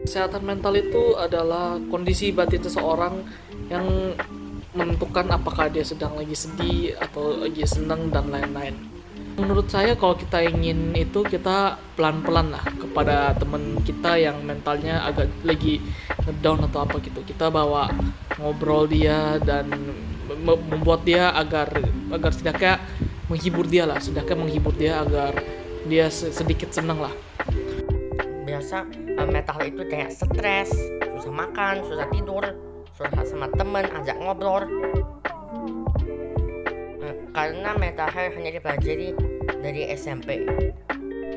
Kesehatan mental itu adalah kondisi batin seseorang yang menentukan apakah dia sedang lagi sedih atau lagi senang dan lain-lain. Menurut saya kalau kita ingin itu, kita pelan-pelan lah kepada teman kita yang mentalnya agak lagi ngedown atau apa gitu. Kita bawa ngobrol dia dan membuat dia agar sedekah menghibur dia lah, sedekah menghibur dia agar dia sedikit senang lah. Biasa mental itu kayak stres, susah makan, susah tidur, susah sama temen, ajak ngobrol. Karena mental health hanya dipelajari dari SMP.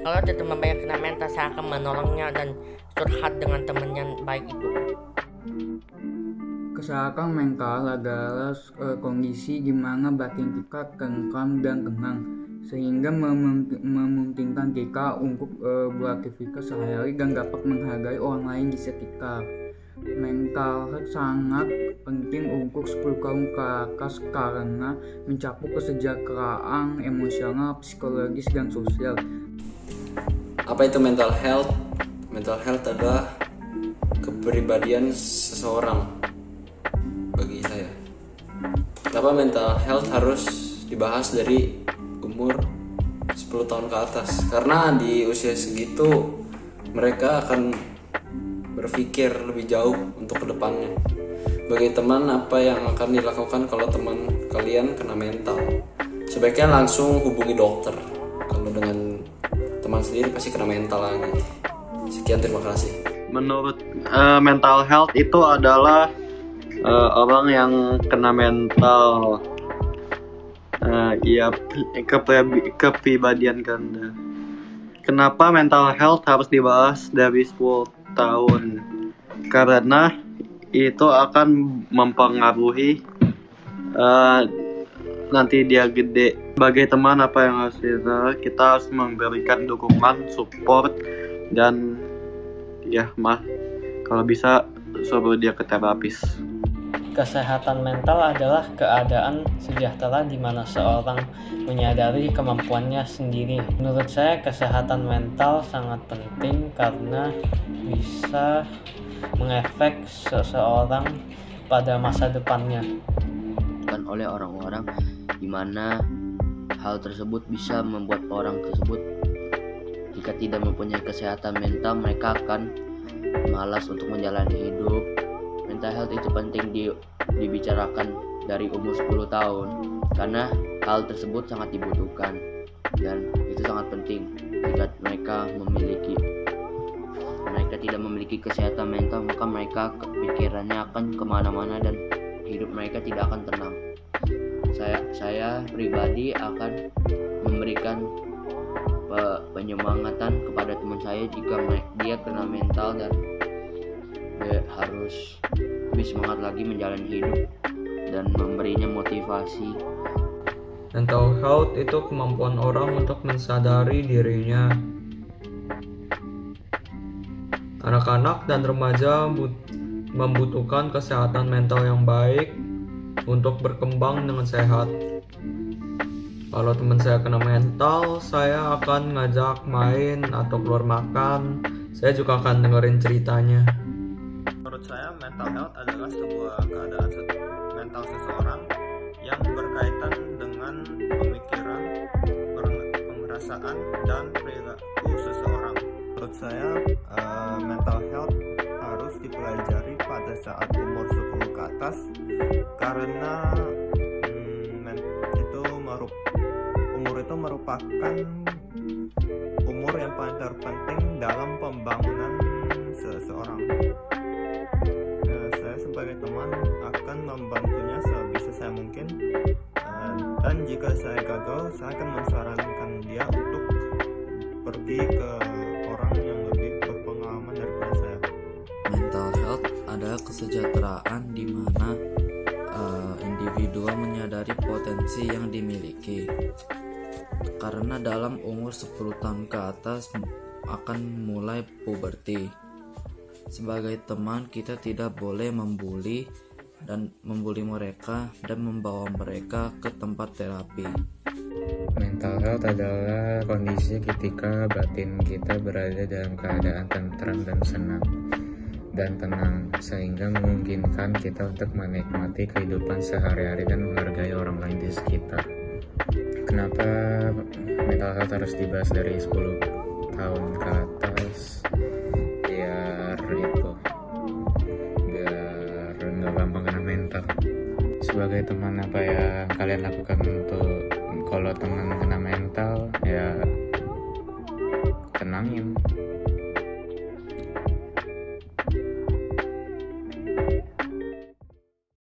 Kalau teman banyak kena mental, saya akan menolongnya dan curhat dengan teman yang baik itu. Kesehatan mental adalah kondisi di mana batin kita tentram dan tenang, sehingga memungkinkan kita untuk beraktivitas sehari-hari dan dapat menghargai orang lain di sekitar. Mental health sangat penting untuk 10 tahun ke atas karena mencakup kesejahteraan emosional, psikologis, dan sosial. Apa itu mental health? Mental health adalah kepribadian seseorang bagi saya. Kenapa mental health harus dibahas dari umur 10 tahun ke atas? Karena di usia segitu mereka akan berpikir lebih jauh untuk kedepannya. Bagi teman, apa yang akan dilakukan kalau teman kalian kena mental? Sebaiknya langsung hubungi dokter. Kalau dengan teman sendiri pasti kena mental lagi. Sekian, terima kasih. Menurut mental health itu adalah orang yang kena mental, kepribadian ganda. Kenapa mental health harus dibahas dari 10 tahun? Karena itu akan mempengaruhi nanti dia gede. Sebagai teman, apa yang harus kita harus memberikan dukungan, support, dan kalau bisa suruh dia ke terapis. Kesehatan mental adalah keadaan sejahtera di mana seorang menyadari kemampuannya sendiri. Menurut saya, kesehatan mental sangat penting karena bisa mengefek seseorang pada masa depannya. Bukan oleh orang-orang di mana hal tersebut bisa membuat orang tersebut jika tidak mempunyai kesehatan mental, mereka akan malas untuk menjalani hidup. Mental health itu penting dibicarakan dari umur 10 tahun karena hal tersebut sangat dibutuhkan dan itu sangat penting. Jika mereka tidak memiliki kesehatan mental, maka mereka pikirannya akan kemana-mana dan hidup mereka tidak akan tenang. Saya pribadi akan memberikan penyemangatan kepada teman saya jika dia kena mental dan dia harus lebih semangat lagi menjalani hidup dan memberinya motivasi. Mental health itu kemampuan orang untuk mensadari dirinya. Anak-anak dan remaja membutuhkan kesehatan mental yang baik untuk berkembang dengan sehat. Kalau teman saya kena mental, saya akan ngajak main atau keluar makan. Saya juga akan dengerin ceritanya. Menurut saya, mental health adalah sebuah keadaan mental seseorang yang berkaitan dengan pemikiran, perasaan, dan perilaku seseorang. Menurut saya, mental health harus dipelajari pada saat umur 10 ke atas karena umur itu merupakan umur yang paling terpenting dalam pembangunan seseorang. Saya sebagai teman akan membantunya sebisa saya mungkin, dan jika saya gagal, saya akan mensarankan dia untuk pergi ke orang yang lebih berpengalaman daripada saya. Mental health adalah kesejahteraan di mana individu menyadari potensi yang dimiliki. Karena dalam umur 10 tahun ke atas akan mulai puberti. Sebagai teman, kita tidak boleh membuli mereka dan membawa mereka ke tempat terapi. Mental health adalah kondisi ketika batin kita berada dalam keadaan tentram dan senang. dan tenang, sehingga memungkinkan kita untuk menikmati kehidupan sehari-hari dan menghargai orang lain di sekitar. Kenapa mental health harus dibahas dari 10 tahun ke atas? Biar nggak gampang kena mental. Sebagai teman, apa yang kalian lakukan untuk kalau teman kena mental? Ya tenangin,